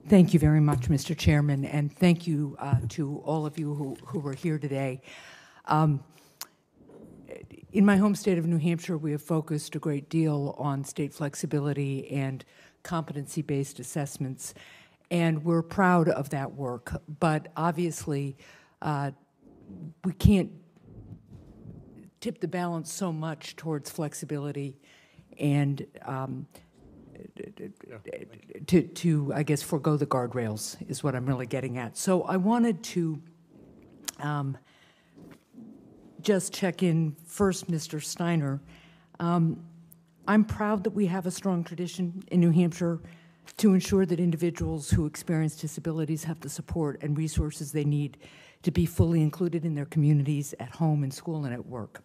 Thank you very much, Mr. Chairman, and thank you to all of you who were here today. In my home state of New Hampshire, we have focused a great deal on state flexibility and competency-based assessments, and we're proud of that work. But obviously, we can't tip the balance so much towards flexibility and to, I guess, forego the guardrails is what I'm really getting at. So I wanted to just check in first, Mr. Steiner. I'm proud that we have a strong tradition in New Hampshire to ensure that individuals who experience disabilities have the support and resources they need to be fully included in their communities, at home, in school, and at work.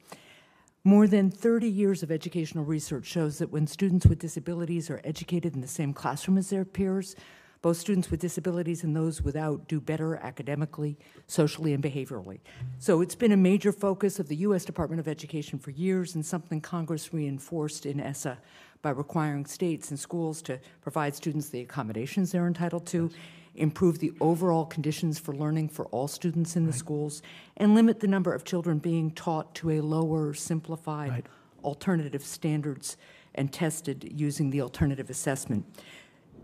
More than 30 years of educational research shows that when students with disabilities are educated in the same classroom as their peers, both students with disabilities and those without do better academically, socially, and behaviorally. So it's been a major focus of the U.S. Department of Education for years, and something Congress reinforced in ESSA by requiring states and schools to provide students the accommodations they're entitled to, improve the overall conditions for learning for all students in the schools, and limit the number of children being taught to a lower, simplified alternative standards and tested using the alternative assessment.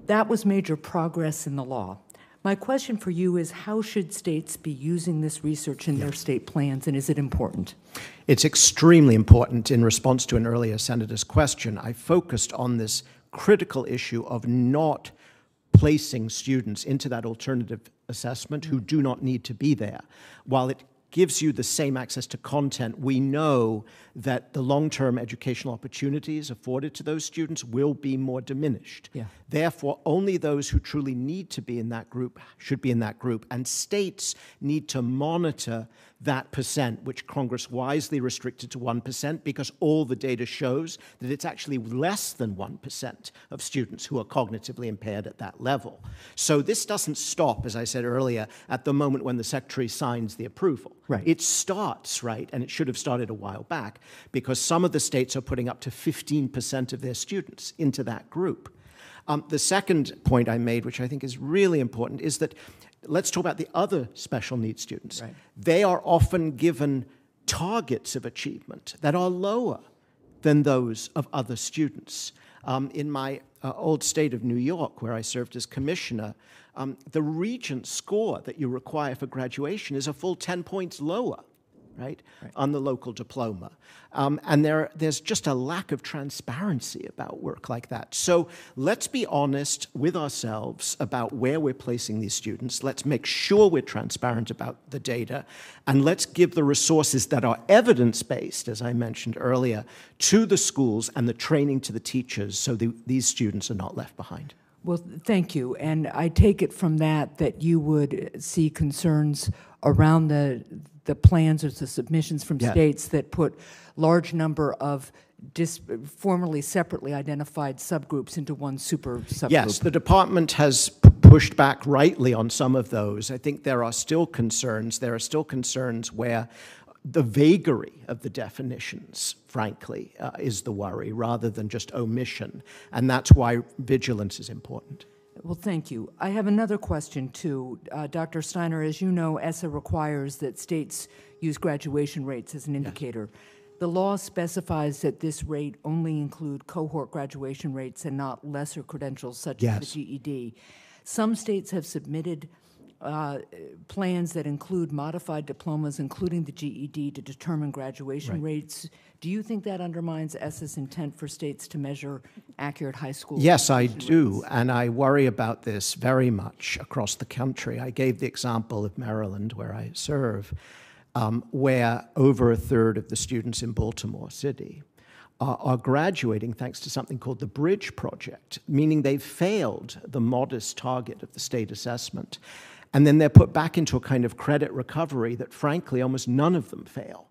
That was major progress in the law. My question for you is, how should states be using this research in their state plans, and is it important? It's extremely important. In response to an earlier senator's question, I focused on this critical issue of not placing students into that alternative assessment who do not need to be there. While it gives you the same access to content, we know that the long-term educational opportunities afforded to those students will be more diminished. Therefore, only those who truly need to be in that group should be in that group, and states need to monitor that percent, which Congress wisely restricted to 1%, because all the data shows that it's actually less than 1% of students who are cognitively impaired at that level. So this doesn't stop, as I said earlier, at the moment when the Secretary signs the approval. It starts, and it should have started a while back, because some of the states are putting up to 15% of their students into that group. The second point I made, which I think is really important, is that let's talk about the other special needs students. They are often given targets of achievement that are lower than those of other students. In my old state of New York, where I served as commissioner, the Regent score that you require for graduation is a full 10 points lower, on the local diploma. And there's just a lack of transparency about work like that. So let's be honest with ourselves about where we're placing these students. Let's make sure we're transparent about the data, and let's give the resources that are evidence-based, as I mentioned earlier, to the schools and the training to the teachers so these students are not left behind. Well, thank you. And I take it from that you would see concerns around the plans or the submissions from states that put large number of formerly separately identified subgroups into one super subgroup. Yes, the department has pushed back rightly on some of those. I think there are still concerns. There are still concerns where the vagary of the definitions, frankly, is the worry rather than just omission. And that's why vigilance is important. Well, thank you. I have another question, too. Dr. Steiner, as you know, ESSA requires that states use graduation rates as an indicator. The law specifies that this rate only include cohort graduation rates and not lesser credentials such as the GED. Some states have submitted plans that include modified diplomas, including the GED, to determine graduation rates. Do you think that undermines ESSA's intent for states to measure accurate high school? Yes, I do, and I worry about this very much across the country. I gave the example of Maryland, where I serve, where over a third of the students in Baltimore City are graduating thanks to something called the Bridge Project, meaning they've failed the modest target of the state assessment. And then they're put back into a kind of credit recovery that, frankly, almost none of them fail.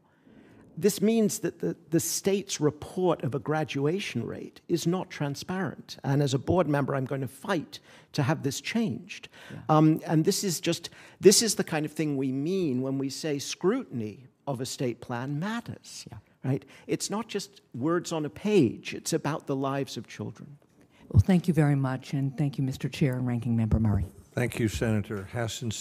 This means that the state's report of a graduation rate is not transparent. And as a board member, I'm going to fight to have this changed. And this is the kind of thing we mean when we say scrutiny of a state plan matters. It's not just words on a page. It's about the lives of children. Well, thank you very much, and thank you, Mr. Chair and Ranking Member Murray. Thank you, Senator. Hassan,